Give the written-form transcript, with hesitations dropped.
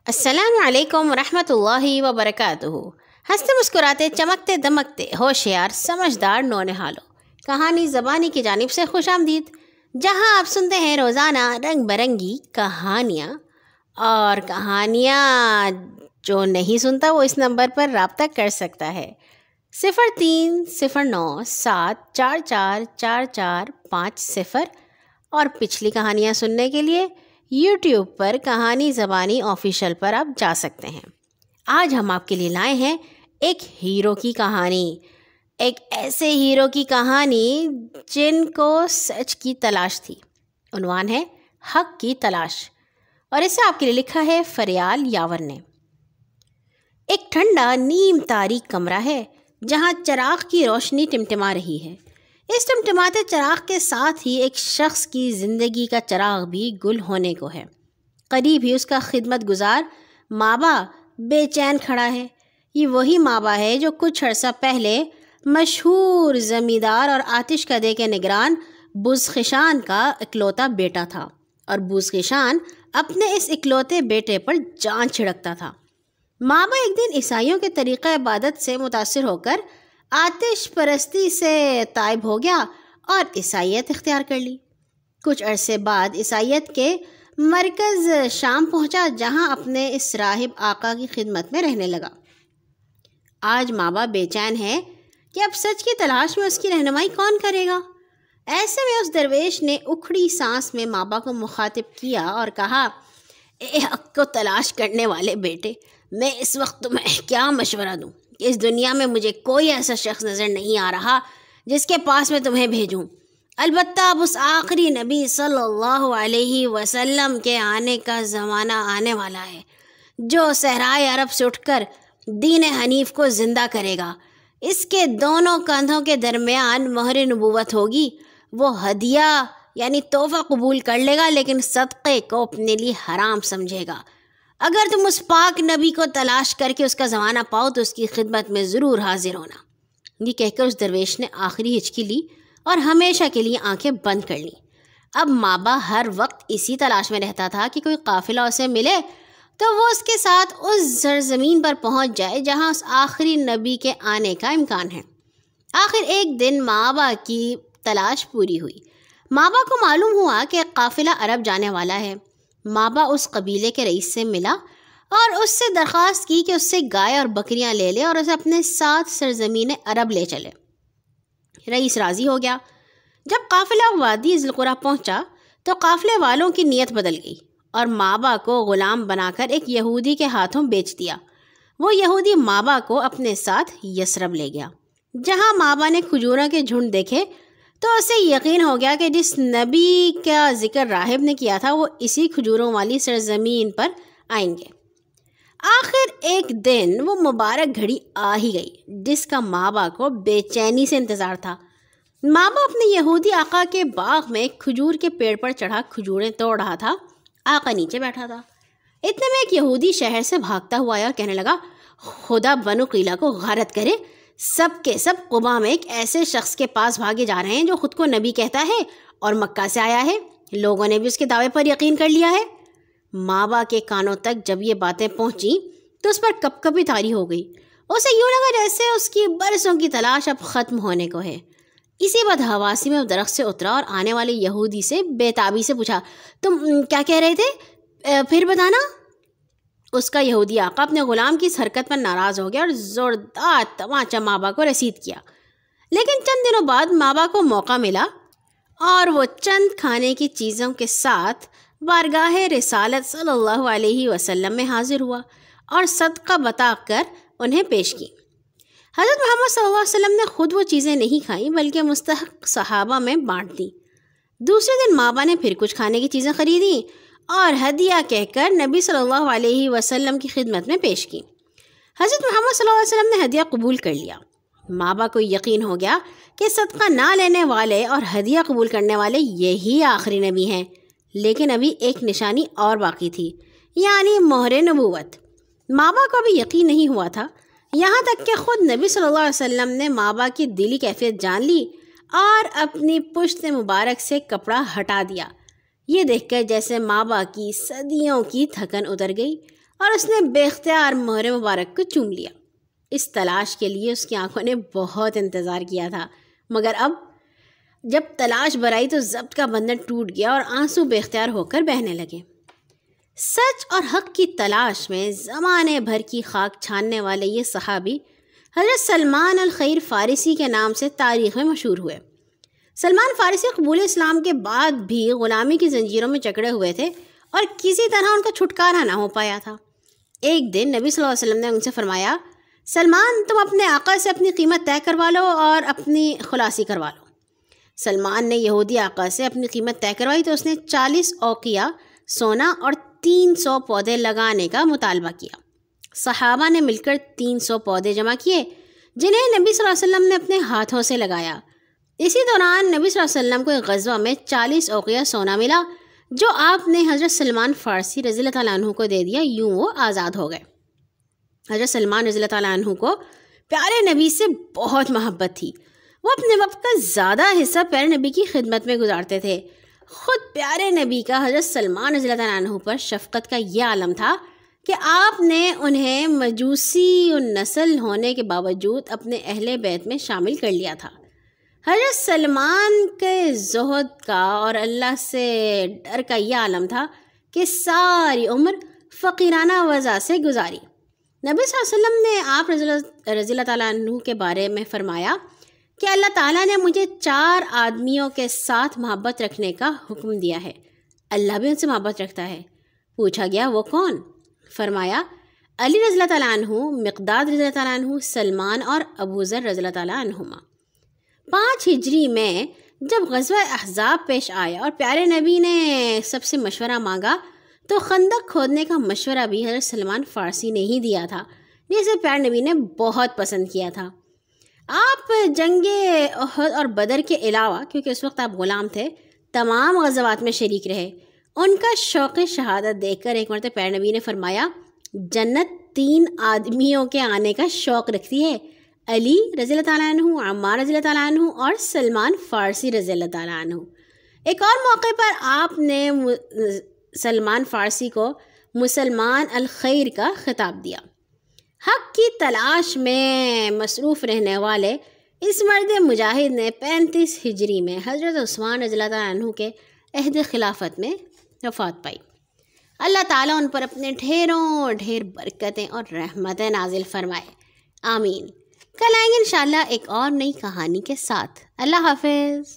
السلام علیکم ورحمۃ اللہ وبرکاتہ۔ ہنستے مسکراتے چمکتے دمکتے ہوشیار سمجھدار نونہالوں، کہانی زبانی کی جانب سے خوش آمدید، جہاں آپ سنتے ہیں روزانہ رنگ برنگی کہانیاں۔ اور کہانیاں جو نہیں سنتا وہ اس نمبر پر رابطہ کر سکتا ہے 030974444450، اور پچھلی کہانیاں سننے کے لیے یوٹیوب پر کہانی زبانی آفیشیل پر آپ جا سکتے ہیں۔ آج ہم آپ کے لیے لائے ہیں ایک ہیرو کی کہانی، ایک ایسے ہیرو کی کہانی جن کو سچ کی تلاش تھی۔ عنوان ہے حق کی تلاش، اور اسے آپ کے لیے لکھا ہے فریال یاور نے۔ ایک ٹھنڈا نیم تاریک کمرہ ہے جہاں چراغ کی روشنی ٹمٹما رہی ہے۔ اس ٹمٹماتے چراغ کے ساتھ ہی ایک شخص کی زندگی کا چراغ بھی گل ہونے کو ہے۔ قریب ہی اس کا خدمت گزار مابا بے چین کھڑا ہے۔ یہ وہی مابا ہے جو کچھ عرصہ پہلے مشہور زمیندار اور آتش کدے کے نگران بزخشان کا اکلوتا بیٹا تھا، اور بزخشان اپنے اس اکلوتے بیٹے پر جان چھڑکتا تھا۔ مابا ایک دن عیسائیوں کے طریقہ عبادت سے متاثر ہو کر آتش پرستی سے تائب ہو گیا اور عیسائیت اختیار کر لی۔ کچھ عرصے بعد عیسائیت کے مرکز شام پہنچا، جہاں اپنے اس راہب آقا کی خدمت میں رہنے لگا۔ آج مابا بے چین ہے کہ اب سچ کی تلاش میں اس کی رہنمائی کون کرے گا۔ ایسے میں اس درویش نے اکھڑی سانس میں مابا کو مخاطب کیا اور کہا، اے حق کو تلاش کرنے والے بیٹے، میں اس وقت تمہیں کیا مشورہ دوں؟ اس دنیا میں مجھے کوئی ایسا شخص نظر نہیں آ رہا جس کے پاس میں تمہیں بھیجوں، البتہ اب اس آخری نبی صلی اللہ علیہ وسلم کے آنے کا زمانہ آنے والا ہے، جو صحرائے عرب سے اٹھ کر دین حنیف کو زندہ کرے گا۔ اس کے دونوں کندھوں کے درمیان مہر نبوت ہوگی۔ وہ ہدیہ یعنی تحفہ قبول کر لے گا، لیکن صدقے کو اپنے لیے حرام سمجھے گا۔ اگر تم اس پاک نبی کو تلاش کر کے اس کا زمانہ پاؤ تو اس کی خدمت میں ضرور حاضر ہونا۔ یہ کہہ کر اس درویش نے آخری ہچکی لی اور ہمیشہ کے لیے آنکھیں بند کر لیں۔ اب مابا ہر وقت اسی تلاش میں رہتا تھا کہ کوئی قافلہ اسے ملے تو وہ اس کے ساتھ اس سرزمین پر پہنچ جائے جہاں اس آخری نبی کے آنے کا امکان ہے۔ آخر ایک دن مابا کی تلاش پوری ہوئی۔ مابا کو معلوم ہوا کہ قافلہ عرب جانے والا ہے۔ مابا اس قبیلے کے رئیس سے ملا اور اس سے درخواست کی کہ اس سے گائے اور بکریاں لے لے اور اسے اپنے ساتھ سرزمین عرب لے چلے۔ رئیس راضی ہو گیا۔ جب قافلہ وادی ذوالقرہ پہنچا تو قافلے والوں کی نیت بدل گئی اور مابا کو غلام بنا کر ایک یہودی کے ہاتھوں بیچ دیا۔ وہ یہودی مابا کو اپنے ساتھ یثرب لے گیا۔ جہاں مابا نے کھجوروں کے جھنڈ دیکھے تو اسے یقین ہو گیا کہ جس نبی کا ذکر راہب نے کیا تھا وہ اسی کھجوروں والی سرزمین پر آئیں گے۔ آخر ایک دن وہ مبارک گھڑی آ ہی گئی جس کا مابا کو بے چینی سے انتظار تھا۔ مابا اپنے یہودی آقا کے باغ میں کھجور کے پیڑ پر چڑھا کھجوریں توڑ رہا تھا۔ آقا نیچے بیٹھا تھا۔ اتنے میں ایک یہودی شہر سے بھاگتا ہوا آیا اور کہنے لگا، خدا بنو قیلہ کو غارت کرے، سب کے سب قبا میں ایک ایسے شخص کے پاس بھاگے جا رہے ہیں جو خود کو نبی کہتا ہے اور مکہ سے آیا ہے۔ لوگوں نے بھی اس کے دعوے پر یقین کر لیا ہے۔ مابا کے کانوں تک جب یہ باتیں پہنچی تو اس پر کپ کپی طاری ہو گئی۔ اسے یوں لگا جیسے اس کی برسوں کی تلاش اب ختم ہونے کو ہے۔ اسی بدحواسی میں وہ درخت سے اترا اور آنے والے یہودی سے بے تابی سے پوچھا، تم کیا کہہ رہے تھے؟ پھر بتانا۔ اس کا یہودی آقا اپنے غلام کی اس حرکت پر ناراض ہو گیا اور زوردار تمانچہ مابا کو رسید کیا۔ لیکن چند دنوں بعد مابا کو موقع ملا اور وہ چند کھانے کی چیزوں کے ساتھ بارگاہ رسالت صلی اللہ علیہ وسلم میں حاضر ہوا اور صدقہ بتا کر انہیں پیش کی۔ حضرت محمد صلی اللہ علیہ وسلم نے خود وہ چیزیں نہیں کھائیں بلکہ مستحق صحابہ میں بانٹ دیں۔ دوسرے دن مابا نے پھر کچھ کھانے کی چیزیں خریدیں اور ہدیہ کہہ کر نبی صلی اللہ علیہ وسلم کی خدمت میں پیش کی۔ حضرت محمد صلی اللہ علیہ وسلم نے ہدیہ قبول کر لیا۔ مابا کو یقین ہو گیا کہ صدقہ نہ لینے والے اور ہدیہ قبول کرنے والے یہی آخری نبی ہیں، لیکن ابھی ایک نشانی اور باقی تھی، یعنی مہر نبوت۔ مابا کو ابھی یقین نہیں ہوا تھا، یہاں تک کہ خود نبی صلی اللہ علیہ وسلم نے مابا کی دلی کیفیت جان لی اور اپنی پشت مبارک سے کپڑا ہٹا دیا۔ یہ دیکھ کر جیسے مابا کی صدیوں کی تھکن اتر گئی اور اس نے بے اختیار مہر مبارک کو چوم لیا۔ اس تلاش کے لیے اس کی آنکھوں نے بہت انتظار کیا تھا، مگر اب جب تلاش برائی تو ضبط کا بندھن ٹوٹ گیا اور آنسو بے اختیار ہو کر بہنے لگے۔ سچ اور حق کی تلاش میں زمانے بھر کی خاک چھاننے والے یہ صحابی حضرت سلمان الخیر فارسی کے نام سے تاریخ میں مشہور ہوئے۔ سلمان فارسی قبول اسلام کے بعد بھی غلامی کی زنجیروں میں جکڑے ہوئے تھے اور کسی طرح ان کا چھٹکارا نہ ہو پایا تھا۔ ایک دن نبی صلی اللہ علیہ وسلم نے ان سے فرمایا، سلمان تم اپنے آقا سے اپنی قیمت طے کروا لو اور اپنی خلاصی کروا لو۔ سلمان نے یہودی آقا سے اپنی قیمت طے کروائی تو اس نے 40 اوقیہ سونا اور 300 پودے لگانے کا مطالبہ کیا۔ صحابہ نے مل کر 300 پودے جمع کیے جنہیں نبی صلی اللہ علیہ وسلم نے اپنے ہاتھوں سے لگایا۔ اسی دوران نبی صلی اللہ علیہ وسلم کو ایک غزوہ میں 40 اوقیہ سونا ملا جو آپ نے حضرت سلمان فارسی رضی اللہ تعالیٰ عنہ کو دے دیا، یوں وہ آزاد ہو گئے۔ حضرت سلمان رضی اللہ تعالیٰ عنہ کو پیارے نبی سے بہت محبت تھی۔ وہ اپنے وقت کا زیادہ حصہ پیارے نبی کی خدمت میں گزارتے تھے۔ خود پیارے نبی کا حضرت سلمان رضی اللہ تعالیٰ عنہ پر شفقت کا یہ عالم تھا کہ آپ نے انہیں مجوسی النسل ہونے کے باوجود اپنے اہل بیت میں شامل کر لیا تھا۔ حضرت سلمان کے زہد کا اور اللہ سے ڈر کا یہ عالم تھا کہ ساری عمر فقیرانہ وضع سے گزاری۔ نبی صلی اللہ علیہ وسلم نے آپ رضی اللہ تعالیٰ عنہ کے بارے میں فرمایا کہ اللہ تعالیٰ نے مجھے 4 آدمیوں کے ساتھ محبت رکھنے کا حکم دیا ہے، اللہ بھی ان سے محبت رکھتا ہے۔ پوچھا گیا وہ کون؟ فرمایا علی رضی اللہ تعالیٰ عنہ، مقداد رضی اللہ تعالیٰ عنہ، سلمان اور ابو ذر رضی اللہ تعالیٰ عنہما۔ 5 ہجری میں جب غزوہ احزاب پیش آیا اور پیارے نبی نے سب سے مشورہ مانگا تو خندق کھودنے کا مشورہ بھی حضرت سلمان فارسی نے ہی دیا تھا، جسے پیارے نبی نے بہت پسند کیا تھا۔ آپ جنگ احد اور بدر کے علاوہ، کیونکہ اس وقت آپ غلام تھے، تمام غزوات میں شریک رہے۔ ان کا شوق شہادت دیکھ کر ایک مرتبہ پیارے نبی نے فرمایا، جنت 3 آدمیوں کے آنے کا شوق رکھتی ہے، علی رضی اللہ تعالیٰ عنہ، عمار رضی اللہ تعالیٰ عنہ اور سلمان فارسی رضی اللہ تعالیٰ عنہ۔ ایک اور موقع پر آپ نے سلمان فارسی کو مسلمان الخیر کا خطاب دیا۔ حق کی تلاش میں مصروف رہنے والے اس مرد مجاہد نے 35 ہجری میں حضرت عثمان رضی اللہ تعالیٰ عنہ کے عہد خلافت میں وفات پائی۔ اللہ تعالیٰ ان پر اپنے ڈھیروں ڈھیر برکتیں اور رحمتیں نازل فرمائے، آمین۔ کل آئیں گے انشاءاللہ ایک اور نئی کہانی کے ساتھ۔ اللہ حافظ۔